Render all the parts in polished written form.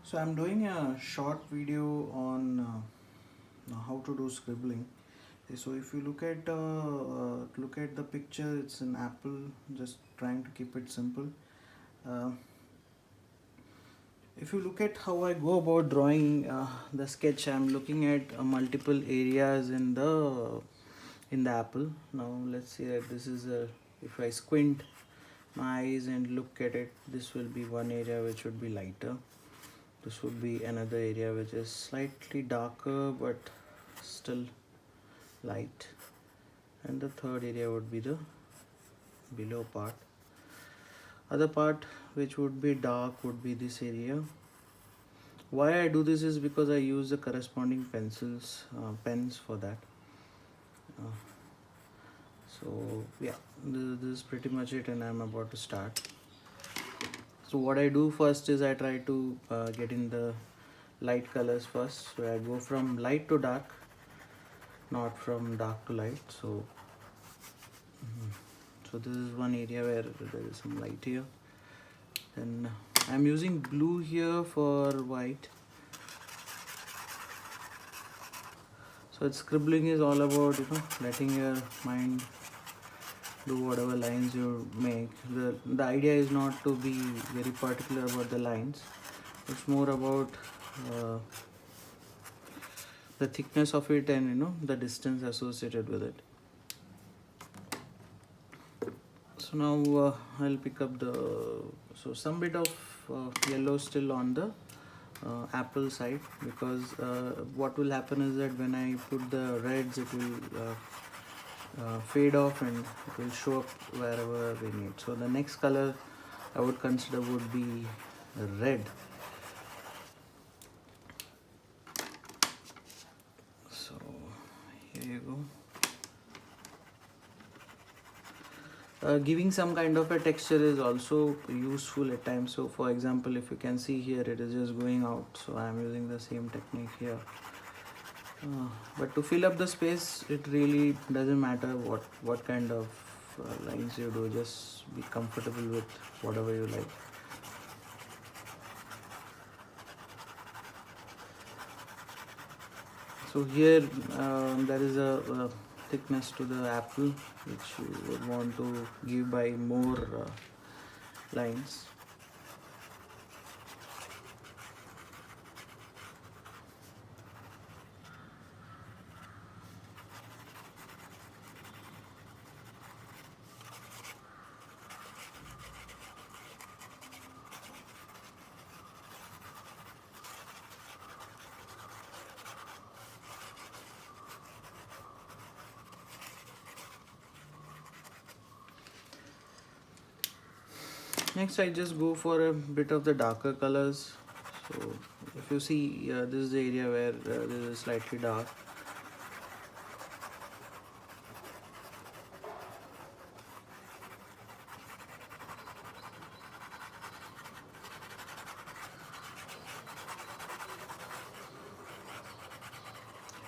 So I'm doing a short video on how to do scribbling. So if you look at the picture, it's an apple. Just trying to keep it simple. Uh, if you look at how I go about drawing the sketch, I'm looking at multiple areas in the apple. Now let's see that this is a. If I squint my eyes and look at it, this will be one area which would be lighter. This would be another area which is slightly darker but still light, and the third area would be the below part. Other part which would be dark would be this area. Why I do this is because I use the corresponding pens for that. uh, so yeah, this is pretty much it, and I'm about to start. So what I do first is I try to get in the light colors first. So I go from light to dark, not from dark to light. So this is one area where there is some light here. Then I'm using blue here for white. So scribbling is all about letting your mind do whatever lines you make. The idea is not to be very particular about the lines. It's more about uh, the thickness of it and the distance associated with it. So now I'll pick up some bit of yellow still on the apple side, because what will happen is that when I put the reds, it will fade off and it will show up wherever we need. So the next color I would consider would be red. So here you go. Giving some kind of a texture is also useful at times. So for example, if you can see here, it is just going out, so I am using the same technique here. But to fill up the space, it really doesn't matter what kind of lines you do. Just be comfortable with whatever you like. So here there is a thickness to the apple which you would want to give by more lines. Next I just go for a bit of the darker colors. So if you see, this is the area where this is slightly dark.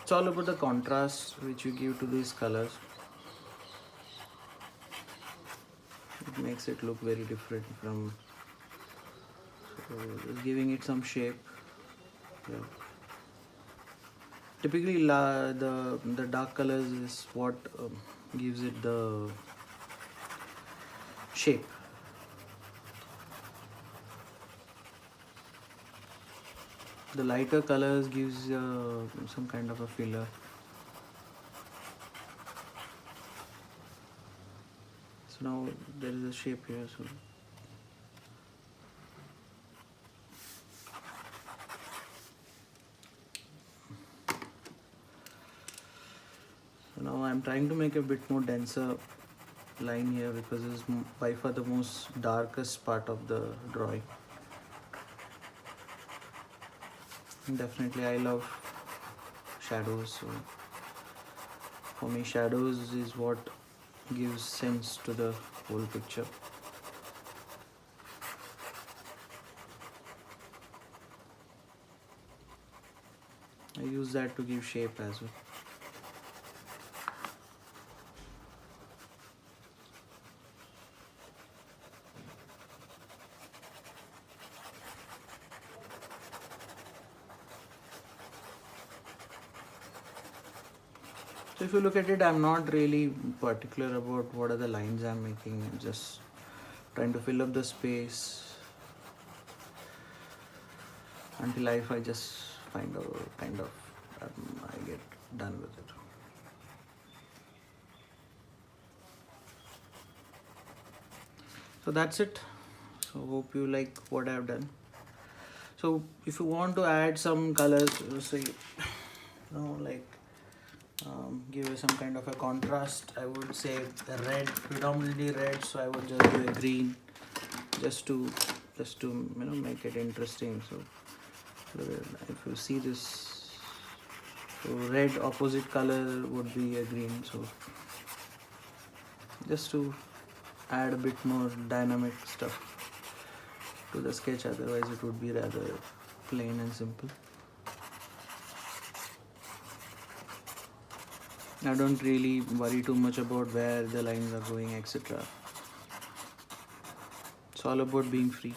It's all about the contrast which you give to these colors. It makes it look very different from, so just giving it some shape. Yeah. Typically the dark colors is what gives it the shape. The lighter colors gives some kind of a filler. So now there is a shape here. So now I'm trying to make a bit more denser line here, because it's by far the most darkest part of the drawing. And definitely I love shadows, so for me shadows is what gives sense to the whole picture. I use that to give shape as well. So if you look at it, I'm not really particular about what are the lines I'm making. I'm just trying to fill up the space until I just find out I get done with it. So that's it. So hope you like what I've done. So if you want to add some colors, say, give it some kind of a contrast, I would say red, predominantly red. So I would just do a green, just to make it interesting. So if you see this, so red opposite color would be a green. So just to add a bit more dynamic stuff to the sketch, otherwise it would be rather plain and simple. I don't really worry too much about where the lines are going, etc. It's all about being free.